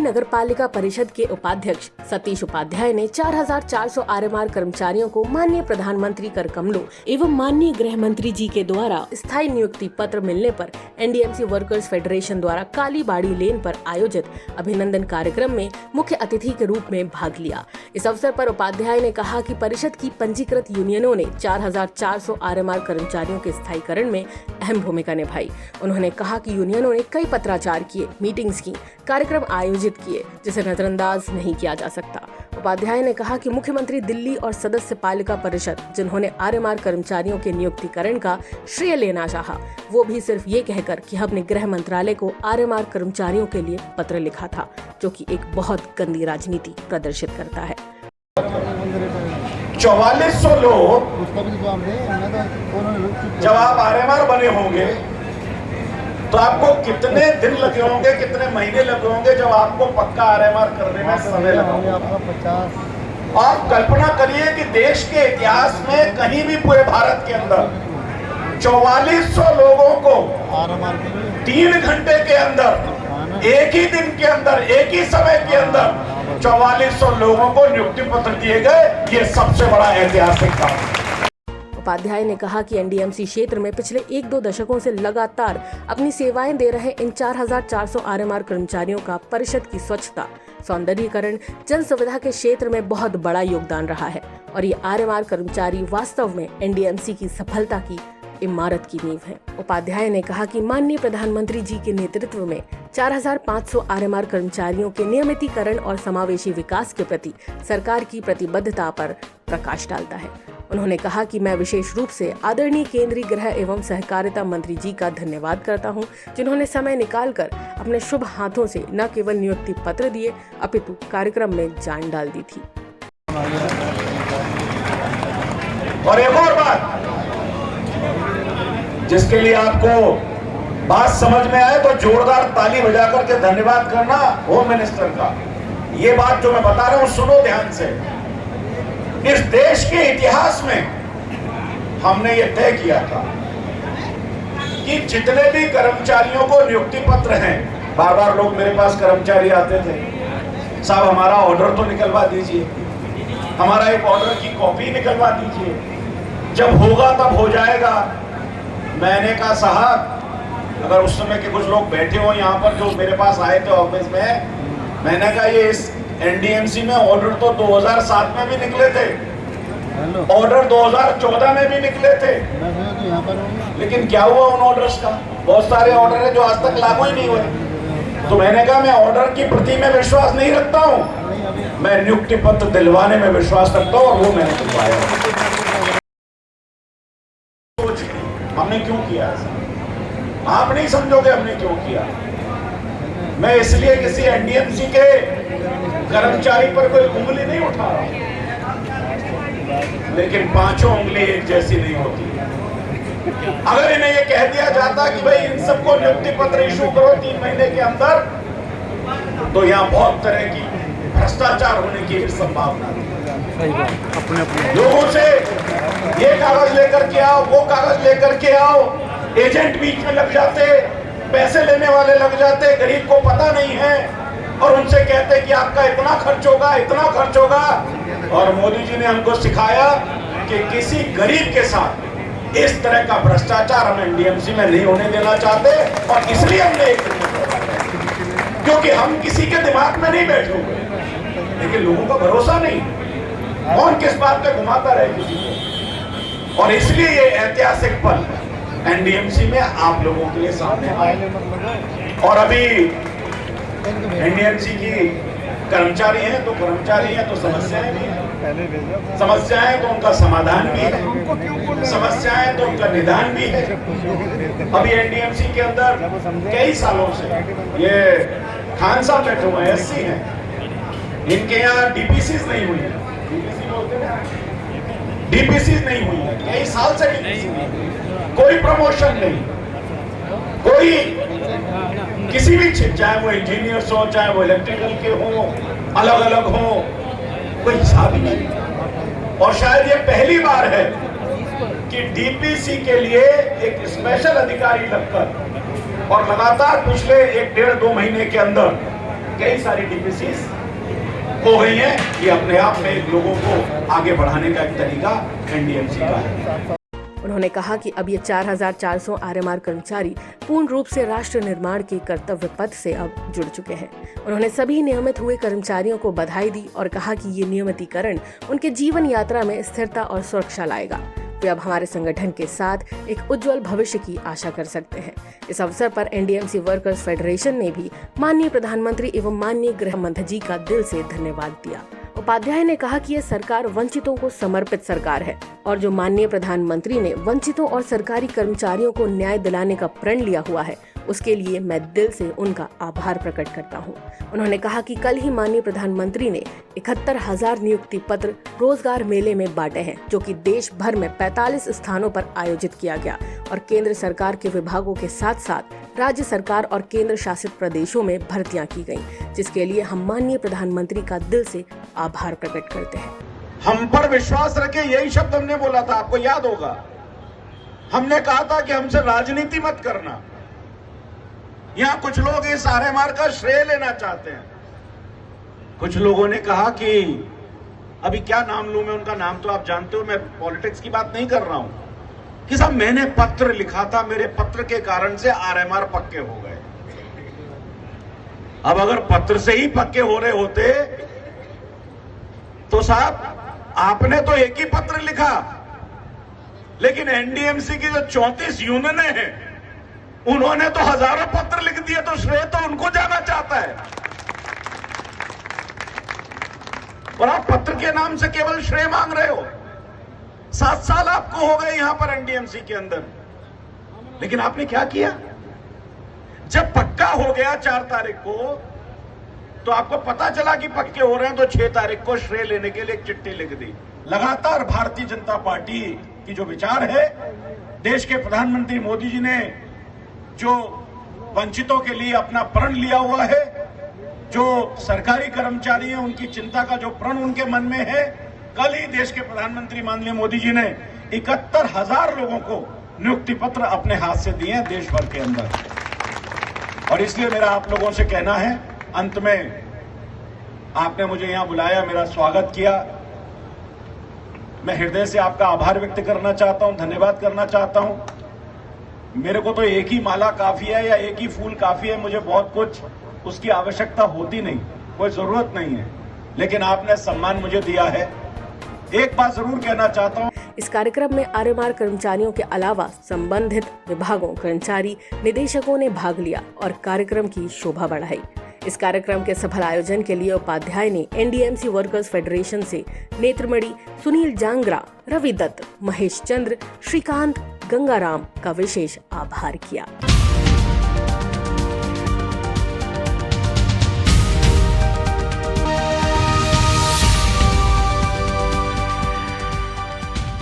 नगर पालिका परिषद के उपाध्यक्ष सतीश उपाध्याय ने 4400 आरएमआर कर्मचारियों को माननीय प्रधानमंत्री कर कमलों एवं माननीय गृह मंत्री जी के द्वारा स्थायी नियुक्ति पत्र मिलने पर एनडीएमसी वर्कर्स फेडरेशन द्वारा कालीबाड़ी लेन पर आयोजित अभिनंदन कार्यक्रम में मुख्य अतिथि के रूप में भाग लिया। इस अवसर पर उपाध्याय ने कहा कि परिषद की पंजीकृत यूनियनों ने 4400 आरएमआर कर्मचारियों के स्थायीकरण में अहम भूमिका निभाई। उन्होंने कहा कि यूनियनों ने कई पत्राचार किए, मीटिंग्स की, कार्यक्रम आयोजित किए, जिसे नजरअंदाज नहीं किया जा सकता। उपाध्याय ने कहा कि मुख्यमंत्री दिल्ली और सदस्य पालिका परिषद जिन्होंने आरएमआर कर्मचारियों के नियुक्तिकरण का श्रेय लेना चाहा, वो भी सिर्फ ये कहकर कि हमने गृह मंत्रालय को आरएमआर कर्मचारियों के लिए पत्र लिखा था, जो कि एक बहुत गंदी राजनीति प्रदर्शित करता है। 4400 लोग जब आप आरएमआर बने होंगे तो आपको कितने दिन लगे होंगे, कितने महीने लगे होंगे जब आपको पक्का आरएमआर करने में समय लगा होगा। आप कल्पना करिए कि देश के इतिहास में कहीं भी पूरे भारत के अंदर 4400 लोगों को 3 घंटे के अंदर, एक ही दिन के अंदर, एक ही समय के अंदर 4400 लोगों को नियुक्ति पत्र दिए गए। ये सबसे बड़ा ऐतिहासिक काम है। उपाध्याय ने कहा कि एनडीएमसी क्षेत्र में पिछले 1-2 दशकों से लगातार अपनी सेवाएं दे रहे इन 4400 आरएमआर कर्मचारियों का परिषद की स्वच्छता, सौंदर्यीकरण, जन सुविधा के क्षेत्र में बहुत बड़ा योगदान रहा है और ये आरएमआर कर्मचारी वास्तव में एनडीएमसी की सफलता की इमारत की नींव है। उपाध्याय ने कहा कि माननीय प्रधानमंत्री जी के नेतृत्व में 4500 आरएमआर कर्मचारियों के नियमितीकरण और समावेशी विकास के प्रति सरकार की प्रतिबद्धता पर प्रकाश डालता है। उन्होंने कहा कि मैं विशेष रूप से आदरणीय केंद्रीय गृह एवं सहकारिता मंत्री जी का धन्यवाद करता हूं, जिन्होंने समय निकालकर अपने शुभ हाथों से न केवल नियुक्ति पत्र दिए अपितु कार्यक्रम में जान डाल दी थी। और एक और बात जिसके लिए आपको बात समझ में आए तो जोरदार ताली बजा करके धन्यवाद करना होम मिनिस्टर का। ये बात जो मैं बता रहा हूं सुनो ध्यान से। इस देश के इतिहास में हमने ये तय किया था कि जितने भी कर्मचारियों को नियुक्ति पत्र हैं, बार बार लोग मेरे पास कर्मचारी आते थे, साहब हमारा ऑर्डर तो निकलवा दीजिए, हमारा एक ऑर्डर की कॉपी निकलवा दीजिए, जब होगा तब हो जाएगा। मैंने कहा साहब, अगर उस समय के कुछ लोग बैठे हो यहाँ पर जो मेरे पास आए थे ऑफिस में, मैंने कहा ये इस एनडीएमसी में ऑर्डर तो 2007 में भी निकले थे, ऑर्डर 2014 में भी निकले थे, लेकिन क्या हुआ उन ऑर्डर्स का? बहुत सारे ऑर्डर है जो आज तक लागू ही नहीं हुए। तो मैंने कहा मैं ऑर्डर की प्रति में विश्वास नहीं रखता हूँ, मैं नियुक्ति पत्र दिलवाने में विश्वास रखता हूँ और वो मैंने दिलवाया। हमने क्यों किया ऐसा? आप नहीं समझोगे हमने क्यों किया। मैं इसलिए किसी एनडीएमसी के कर्मचारी पर कोई उंगली नहीं उठा रहा, लेकिन पांचों उंगली एक जैसी नहीं होती। अगर इन्हें ये कह दिया जाता कि भाई इन सबको नियुक्ति पत्र इशू करो 3 महीने के अंदर, तो यहाँ बहुत तरह की भ्रष्टाचार होने की संभावना थी। लोगों से ये कागज लेकर के आओ, वो कागज लेकर के आओ, एजेंट बीच में लग जाते, पैसे लेने वाले लग जाते, गरीब को पता नहीं है और उनसे कहते कि आपका इतना खर्च होगा, इतना खर्च होगा। और मोदी जी ने हमको सिखाया कि किसी गरीब के साथ इस तरह का भ्रष्टाचार हम एनडीएमसी में नहीं होने देना चाहते और इसलिए हमने एक, क्योंकि हम किसी के दिमाग में नहीं बैठे हुए, लेकिन लोगों का भरोसा नहीं, कौन किस बात पे घुमाता रहे किसी को। और इसलिए ये ऐतिहासिक पल एनडीएमसी में आप लोगों के लिए सामने आए। और अभी एनडीएमसी की कर्मचारी हैं तो कर्मचारी हैं तो समस्याएं भी हैं, समस्याएं तो उनका समाधान भी है, समस्याएं तो उनका निदान भी है। अभी एनडीएमसी के अंदर कई सालों से ये खान साहब बैठे हुए हैं, एससी हैं, इनके यहाँ डीपीसीज नहीं हुई है, डीपीसी बोलते हैं, डीपीसीज नहीं हुई है, कई साल से डीपीसी नहीं, कोई प्रमोशन नहीं, कोई किसी भी क्षेत्र, चाहे वो इंजीनियर्स हो, चाहे वो इलेक्ट्रिकल के हो, अलग अलग हो, कोई हिसाब ही नहीं। और शायद ये पहली बार है कि डीपीसी के लिए एक स्पेशल अधिकारी लगकर और लगातार पिछले 1-1.5-2 महीने के अंदर कई सारी डीपीसीज हो गई है। ये अपने आप में लोगों को आगे बढ़ाने का एक तरीका एनडीएमसी का है। उन्होंने कहा कि अब ये 4,400 आरएमआर कर्मचारी पूर्ण रूप से राष्ट्र निर्माण के कर्तव्य पथ से अब जुड़ चुके हैं। उन्होंने सभी नियमित हुए कर्मचारियों को बधाई दी और कहा कि ये नियमितीकरण उनके जीवन यात्रा में स्थिरता और सुरक्षा लाएगा। वे अब हमारे संगठन के साथ एक उज्जवल भविष्य की आशा कर सकते हैं। इस अवसर पर एनडीएमसी वर्कर्स फेडरेशन ने भी माननीय प्रधानमंत्री एवं माननीय गृह मंत्री जी का दिल से धन्यवाद दिया। उपाध्याय ने कहा कि ये सरकार वंचितों को समर्पित सरकार है और जो माननीय प्रधानमंत्री ने वंचितों और सरकारी कर्मचारियों को न्याय दिलाने का प्रण लिया हुआ है, उसके लिए मैं दिल से उनका आभार प्रकट करता हूं। उन्होंने कहा कि कल ही माननीय प्रधानमंत्री ने 71,000 नियुक्ति पत्र रोजगार मेले में बांटे हैं, जो कि देश भर में 45 स्थानों पर आयोजित किया गया और केंद्र सरकार के विभागों के साथ साथ राज्य सरकार और केंद्र शासित प्रदेशों में भर्तियां की गयी, जिसके लिए हम माननीय प्रधानमंत्री का दिल से आभार प्रकट करते हैं। हम पर विश्वास रखे, यही शब्द हमने बोला था, आपको याद होगा। हमने कहा था कि हमसे राजनीति मत करना। यहाँ कुछ लोग इस आरएमआर का श्रेय लेना चाहते हैं। कुछ लोगों ने कहा कि अभी क्या नाम लूं मैं, उनका नाम तो आप जानते हो, मैं पॉलिटिक्स की बात नहीं कर रहा हूं, कि साहब मैंने पत्र लिखा था, मेरे पत्र के कारण से आरएमआर पक्के हो गए। अब अगर पत्र से ही पक्के हो रहे होते तो साहब आपने तो एक ही पत्र लिखा, लेकिन एनडीएमसी की जो 34 यूनियनें हैं उन्होंने तो हजारों पत्र लिख दिए, तो श्रेय तो उनको जाना चाहता है। और आप पत्र के नाम से केवल श्रेय मांग रहे हो। 7 साल आपको हो गए यहां पर एनडीएमसी के अंदर, लेकिन आपने क्या किया? जब पक्का हो गया 4 तारीख को, तो आपको पता चला कि पक्के हो रहे हैं, तो 6 तारीख को श्रेय लेने के लिए एक चिट्ठी लिख दी। लगातार भारतीय जनता पार्टी की जो विचार है, देश के प्रधानमंत्री मोदी जी ने जो वंचितों के लिए अपना प्रण लिया हुआ है, जो सरकारी कर्मचारी हैं उनकी चिंता का जो प्रण उनके मन में है, कल ही देश के प्रधानमंत्री माननीय मोदी जी ने 71,000 लोगों को नियुक्ति पत्र अपने हाथ से दिए हैं देश भर के अंदर। और इसलिए मेरा आप लोगों से कहना है, अंत में आपने मुझे यहां बुलाया, मेरा स्वागत किया, मैं हृदय से आपका आभार व्यक्त करना चाहता हूं, धन्यवाद करना चाहता हूं। मेरे को तो एक ही माला काफी है या एक ही फूल काफी है, मुझे बहुत कुछ उसकी आवश्यकता होती नहीं, कोई जरूरत नहीं है, लेकिन आपने सम्मान मुझे दिया है। एक बात जरूर कहना चाहता हूं, इस कार्यक्रम में आरएमआर कर्मचारियों के अलावा संबंधित विभागों, कर्मचारी, निदेशकों ने भाग लिया और कार्यक्रम की शोभा बढ़ाई। इस कार्यक्रम के सफल आयोजन के लिए उपाध्याय ने एनडीएमसी वर्कर्स फेडरेशन से नेत्रमणि, सुनील जांगरा, रवि दत्त, महेश चंद्र, श्रीकांत, गंगाराम का विशेष आभार किया।